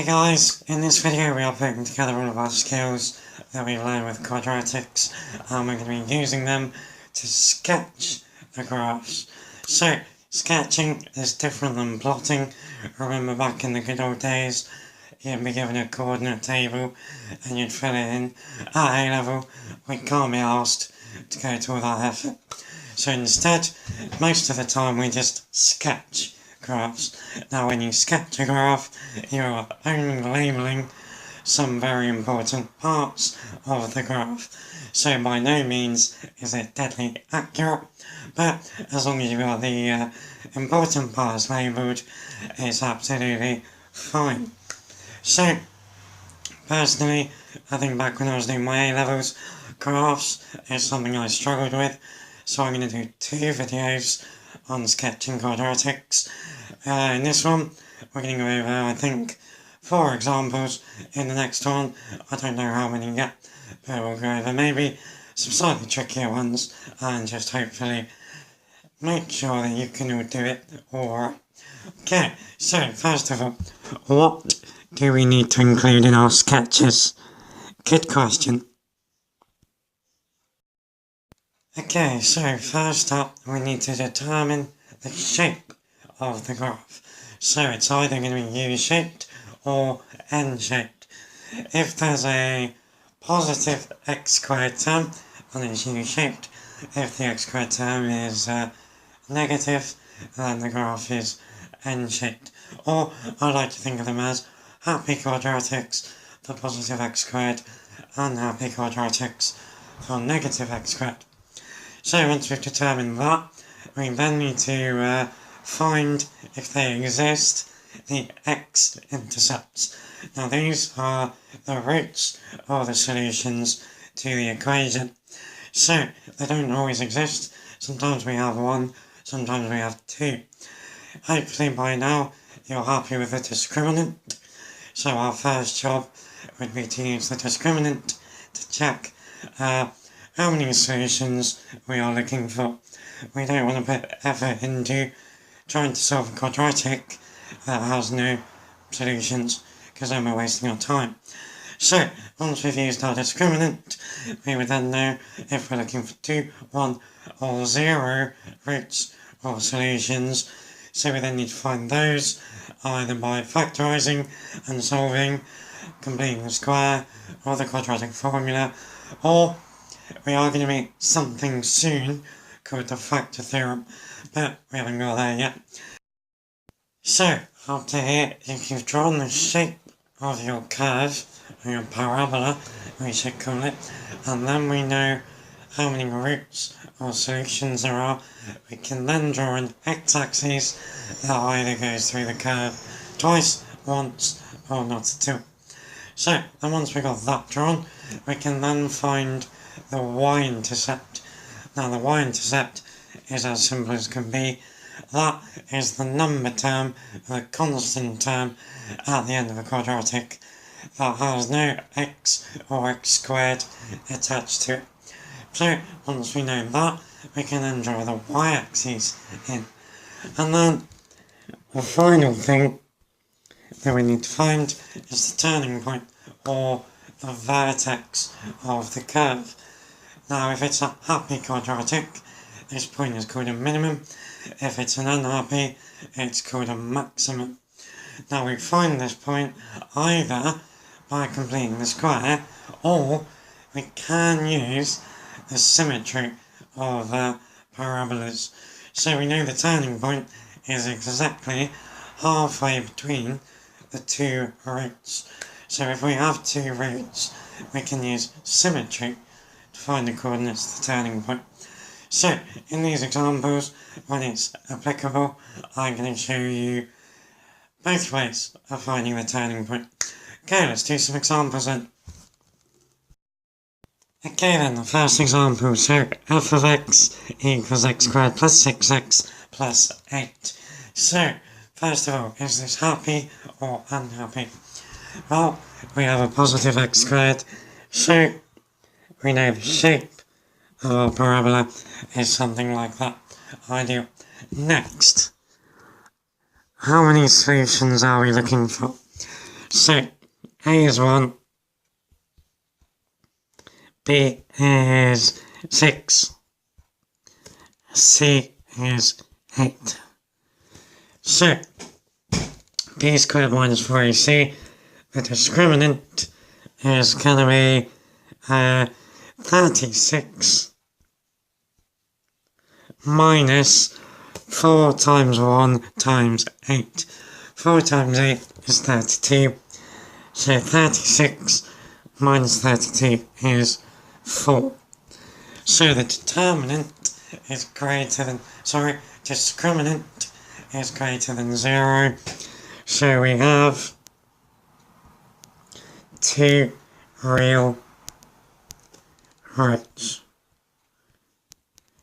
Hey guys, in this video we are putting together all of our skills that we've learned with Quadratics, and we're going to be using them to sketch the graphs. So, sketching is different than plotting. Remember back in the good old days, you'd be given a coordinate table and you'd fill it in. At A level, we can't be asked to go to all that effort. So instead, most of the time we just sketch graphs. Now when you sketch a graph, you are only labelling some very important parts of the graph. So by no means is it deadly accurate, but as long as you've got the important parts labelled, it's absolutely fine. So, personally, I think back when I was doing my A-levels, graphs is something I struggled with, so I'm going to do 2 videos on sketching Quadratics. In this one, we're going to go over, I think, 4 examples. In the next one, I don't know how many yet, but we'll go over maybe some slightly trickier ones, and just hopefully make sure that you can all do it alright. Okay, so first of all, what do we need to include in our sketches? Good question. Okay, so first up, we need to determine the shape of the graph. So it's either going to be U-shaped or N-shaped. If there's a positive x squared term, then it's U-shaped. If the x squared term is negative, then the graph is N-shaped. Or I like to think of them as happy quadratics for positive x squared and happy quadratics for negative x squared. So once we've determined that, we then need to find, if they exist, the X-Intercepts. Now these are the roots or the solutions to the equation. So they don't always exist. Sometimes we have 1, sometimes we have 2. Hopefully by now you're happy with the discriminant. So our first job would be to use the discriminant to check how many solutions we are looking for. We don't want to put effort into trying to solve a quadratic that has no solutions, because then we're wasting our time. So, once we've used our discriminant, we would then know if we're looking for 2, 1 or 0 roots or solutions. So we then need to find those either by factorising and solving, completing the square or the quadratic formula, or we are going to make something soon called the factor theorem, but we haven't got there yet. So, up to here, if you've drawn the shape of your curve, or your parabola, we should call it, and then we know how many roots or solutions there are, we can then draw an x-axis that either goes through the curve twice, once, or not at all. So, and once we've got that drawn, we can then find the Y-intercept. Now the Y-intercept is as simple as can be. That is the number term, the constant term at the end of a quadratic that has no x or x squared attached to it. So once we know that, we can then draw the y-axis in. And then the final thing that we need to find is the turning point, or the vertex of the curve. Now if it's a happy quadratic, this point is called a minimum. If it's an unhappy, it's called a maximum. Now we find this point either by completing the square, or we can use the symmetry of parabolas. So we know the turning point is exactly halfway between the 2 roots. So if we have 2 roots, we can use symmetry to find the coordinates of the turning point. So, in these examples, when it's applicable, I'm going to show you both ways of finding the turning point. Okay, let's do some examples then. Okay then, the first example, so f of x equals x squared plus 6x plus 8. So, first of all, is this happy or unhappy? Well, we have a positive x squared, so we know the shape of our parabola is something like that. Ideal. Next, how many solutions are we looking for? So A is 1, B is 6, C is 8. So B squared minus 4AC, the discriminant is going to be 36 minus 4 times 1 times 8. 4 times 8 is 32, so 36 minus 32 is 4. So the determinant is greater than, discriminant is greater than 0. So we have 2 real roots.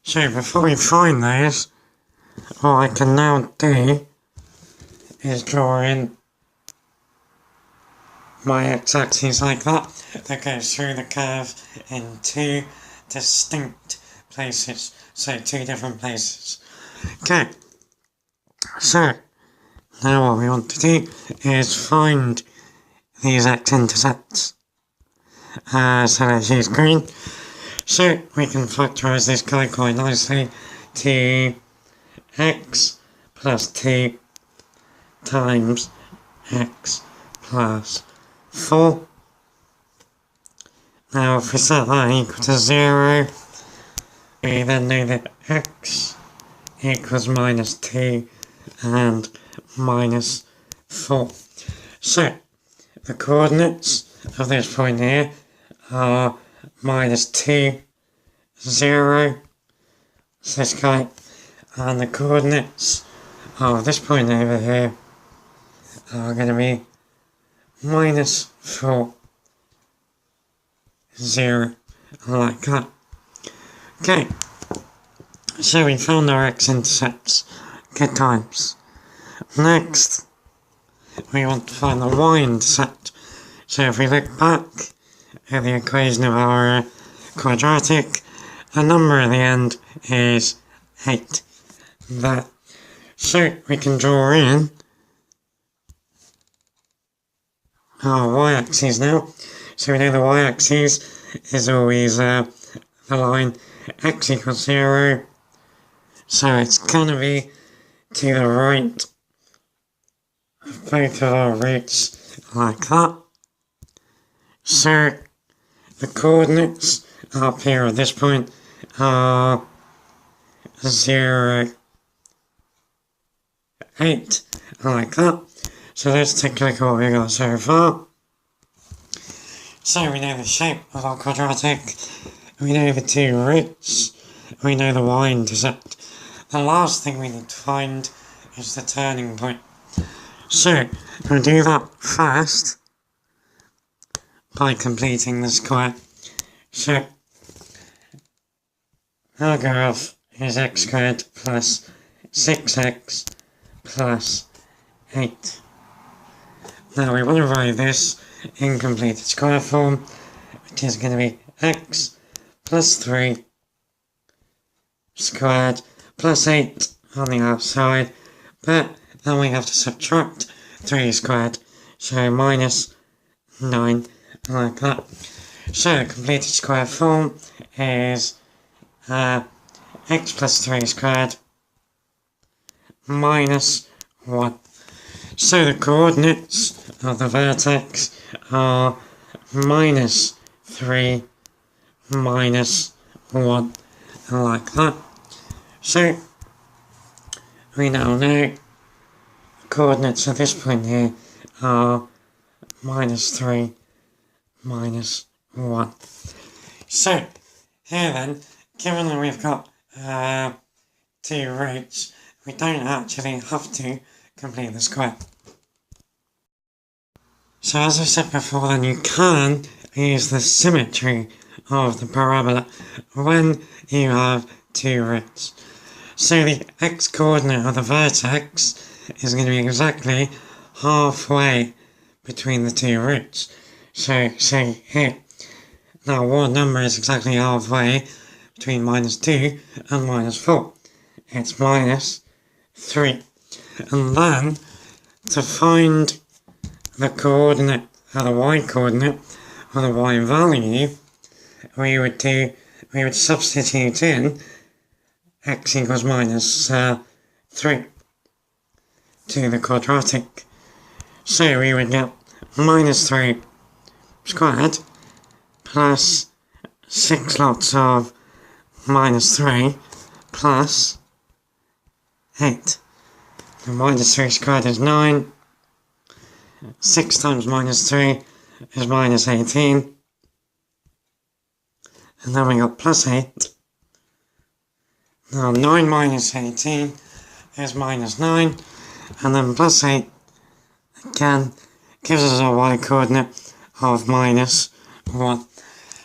So before we find those, what I can now do is draw in my x-axis like that goes through the curve in 2 distinct places, so 2 different places. Okay, so now what we want to do is find these x-intercepts. So let's use green. So we can factorise this guy quite nicely to x plus 2 times x plus 4. Now if we set that equal to 0, we then know that x equals minus 2 and minus 4. So the coordinates of this point here are minus 2, 0, so this guy, and the coordinates of this point over here are going to be minus 4, 0, like that. Okay, so we found our x-intercepts. Good times. Next, we want to find the y-intercept. So if we look back at the equation of our quadratic, the number at the end is 8. There. So we can draw in our y-axis now. So we know the y-axis is always the line x equals 0. So it's going to be to the right of both of our roots, like that. So the coordinates up here at this point are 0, 8, like that. So let's take a look at what we got so far. So we know the shape of our quadratic, we know the 2 roots, we know the y-intercept. The last thing we need to find is the turning point. So we'll do that first by completing the square. So our graph is x squared plus 6x plus 8. Now we want to write this in completed square form, which is going to be x plus 3 squared plus 8 on the outside, but then we have to subtract 3 squared, so minus 9, like that. So the completed square form is x plus 3 squared minus 1. So the coordinates of the vertex are minus 3 minus 1, like that. So we now know the coordinates at this point here are minus 3 minus 1. So here then, given that we've got 2 roots, we don't actually have to complete the square. So as I said before, then you can use the symmetry of the parabola when you have 2 roots. So the x-coordinate of the vertex is going to be exactly halfway between the 2 roots. So say here, now what number is exactly halfway between minus 2 and minus 4? It's minus 3. And then, to find the coordinate, or the y coordinate, or the y value, we would substitute in x equals minus 3 to the quadratic. So we would get minus 3 squared plus 6 lots of minus 3 plus 8. And minus 3 squared is 9. 6 times minus 3 is minus 18. And then we got plus 8. Now 9 minus 18 is minus 9. And then plus 8 again gives us a y coordinate of minus 1.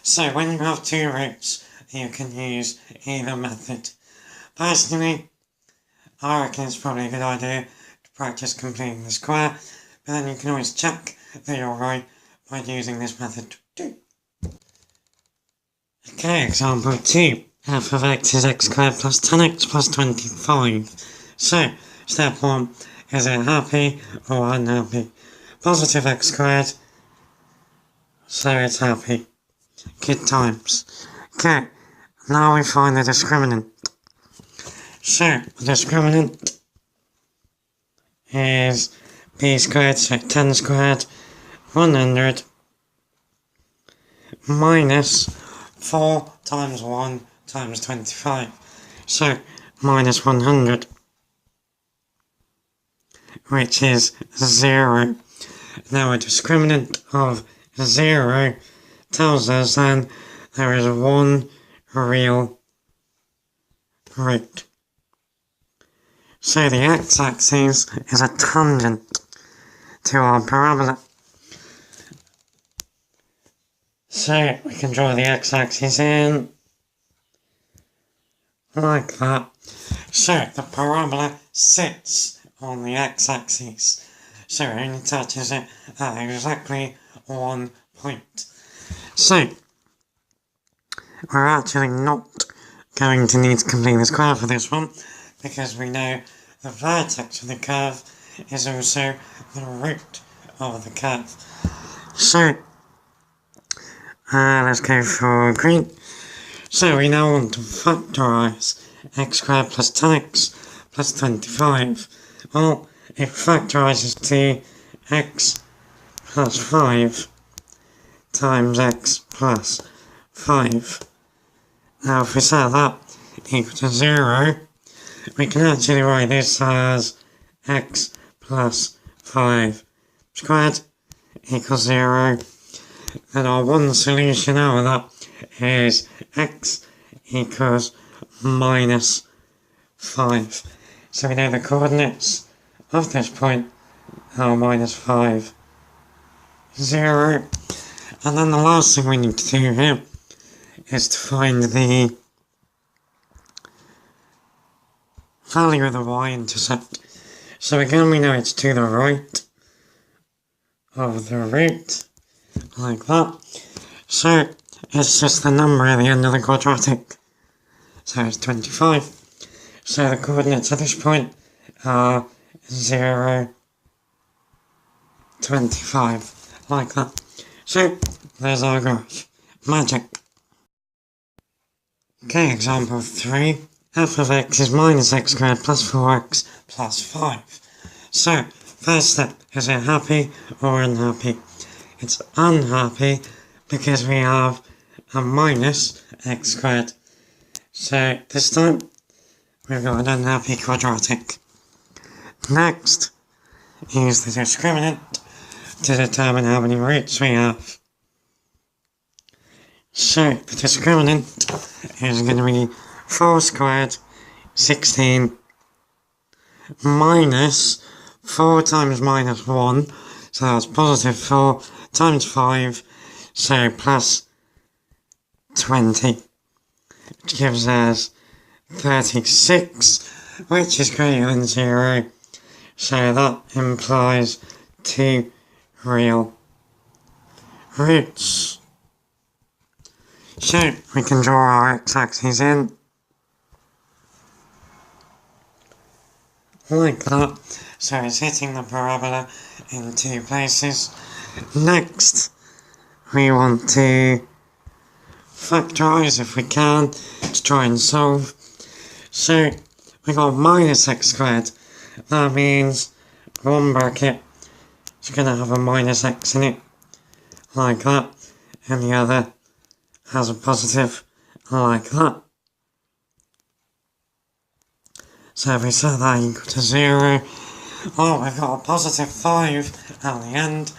So when you have two roots, you can use either method. Personally, I reckon it's probably a good idea to practice completing the square, but then you can always check that you're right by using this method too. Okay, example 2. F of x is x squared plus 10x plus 25. So, step 1, is it happy or unhappy? Positive x squared, so it's happy. Good times. Okay, now we find the discriminant. So, the discriminant is b squared, so 10 squared, 100 minus 4 times 1 times 25. So, minus 100, which is 0. Now a discriminant of 0 tells us then there is one real root. So the x-axis is a tangent to our parabola. So we can draw the x-axis in like that. So the parabola sits on the x-axis. So it only touches it at exactly 1 point. So we're actually not going to need to complete the square for this one, because we know the vertex of the curve is also the root of the curve. So let's go for green. So we now want to factorise x squared plus 10x plus 25. Well, it factorises to x plus 5 times x plus 5. Now if we set that equal to 0, we can actually write this as x plus 5 squared equals 0. And our one solution out of that is x equals minus 5. So we know the coordinates of this point are minus 5, 0. And then the last thing we need to do here is to find the value of the y-intercept. So again we know it's to the right of the root, like that. So it's just the number at the end of the quadratic. So it's 25. So the coordinates at this point are 0, 25, like that. So there's our graph. Magic. Okay, example 3. F of x is minus x squared plus 4x plus 5. So, first step, is it happy or unhappy? It's unhappy because we have a minus x squared. So, this time, we've got an unhappy quadratic. Next, use the discriminant to determine how many roots we have. So, the discriminant is going to be 4 squared, 16, minus 4 times minus 1, so that's positive 4, times 5, so plus 20, which gives us 36, which is greater than 0, so that implies 2 real roots. So we can draw our x-axis in like that. So it's hitting the parabola in 2 places. Next, we want to factorise if we can to try and solve. So we got minus x squared. That means one bracket is going to have a minus x in it, like that, and the other has a positive, like that. So if we set that equal to 0, well, we've got a positive 5 at the end.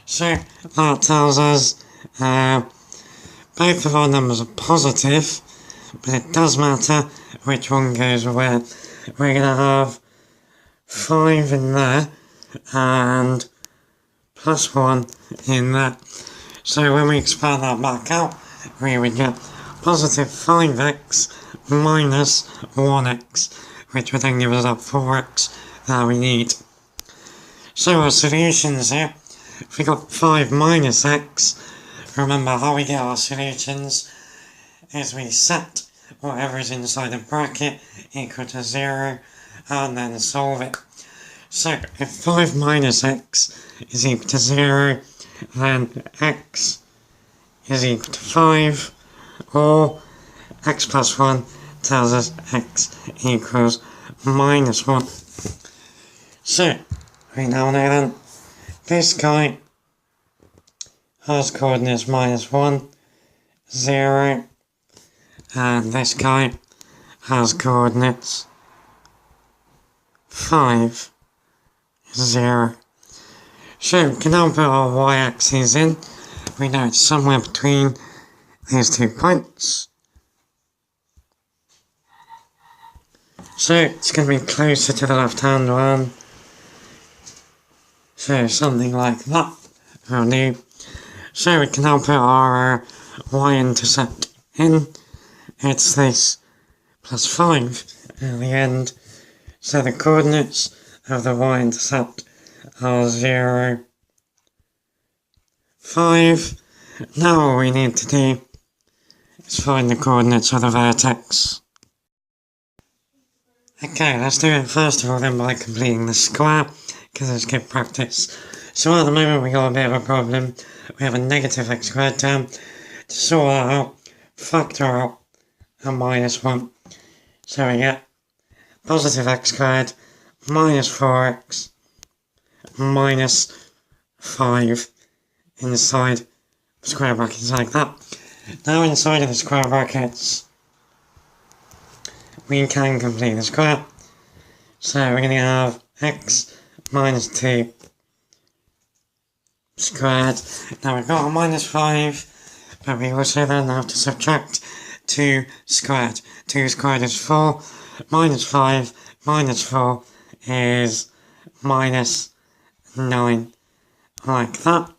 So that tells us both of our numbers are positive, but it does matter which one goes where. We're going to have 5 in there and plus 1 in there. So when we expand that back out, we would get positive 5x minus 1x, which would then give us that 4x that we need. So our solutions here, if we got 5 minus x, remember how we get our solutions is we set whatever is inside the bracket equal to 0 and then solve it. So if 5 minus x is equal to 0, then x is equal to 5, or x plus 1 tells us x equals minus 1. So we now know then this guy has coordinates minus 1, 0, and this guy has coordinates 5, 0. So we can now put our y-axis in. We know it's somewhere between these 2 points. So it's going to be closer to the left-hand one. So something like that will do. So we can now put our y-intercept in. It's this plus 5 at the end. So the coordinates of the y-intercept are 0, 5. Now all we need to do is find the coordinates of the vertex. Okay, let's do it first of all then by completing the square, because it's good practice. So at the moment we got a bit of a problem. We have a negative x squared term. To sort that out, factor out a minus 1. So we get positive x squared minus 4x minus 5 inside square brackets like that. Now inside of the square brackets we can complete the square. So we're going to have x minus 2 squared. Now we've got a minus 5, but we also then have to subtract 2 squared. 2 squared is 4, minus 5 minus 4 is minus 9, like that.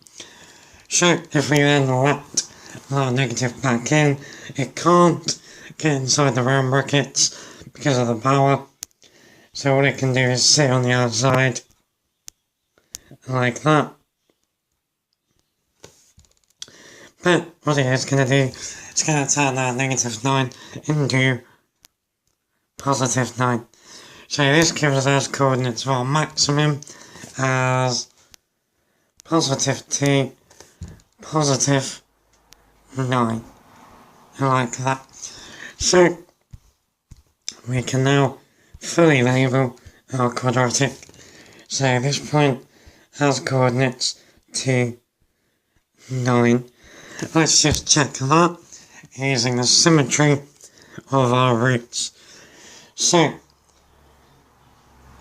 So if we then let our negative back in, it can't get inside the round brackets because of the power. So all it can do is sit on the outside, like that. But what it is going to do, it's going to turn that negative 9 into positive 9. So this gives us coordinates for our maximum as positive 2, positive 9, like that. So we can now fully label our quadratic. So this point has coordinates 2, 9. Let's just check that using the symmetry of our roots. So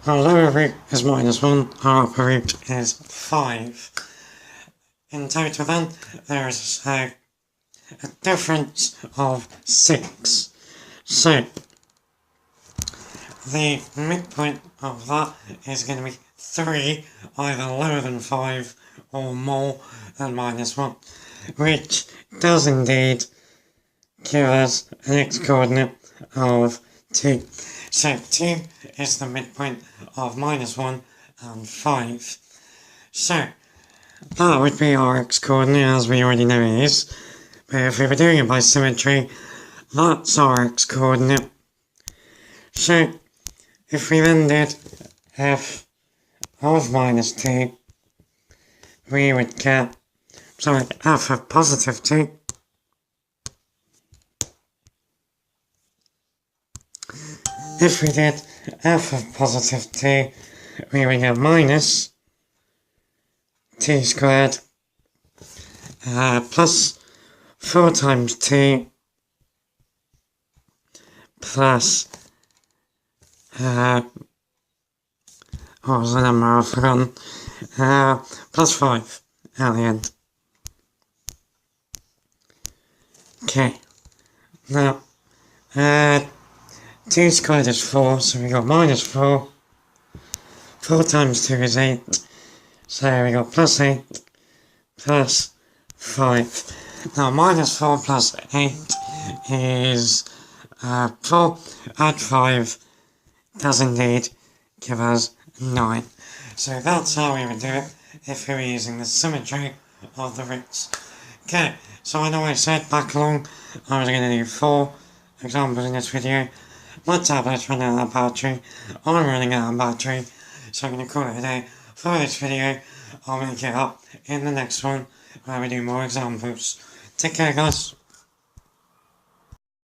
our lower root is minus 1, our upper root is 5. In total then, there is a difference of 6. So the midpoint of that is going to be 3, either lower than 5 or more than minus 1, which does indeed give us an x-coordinate of 2. So 2 is the midpoint of minus 1 and 5. So that would be our x-coordinate, as we already know it is. But if we were doing it by symmetry, that's our x-coordinate. So if we then did f of minus 2 we would get, sorry, f of positive 2 if we did f of positive 2, we would get minus 2 squared plus 4 times 2 plus, what was the number I've forgotten, plus 5 at the end. Okay, now, 2 squared is 4, so we got minus 4, 4 times 2 is 8, so we got plus 8, plus 5. Now minus 4 plus 8 is 4, add 5 does indeed give us 9. So that's how we would do it if we were using the symmetry of the roots. Okay, so I know I said back along I was going to do 4 examples in this video. My tablet's running out of battery, I'm running out of battery, so I'm going to call it a day for this video. I'll make it up in the next one where we do more examples. Take care guys.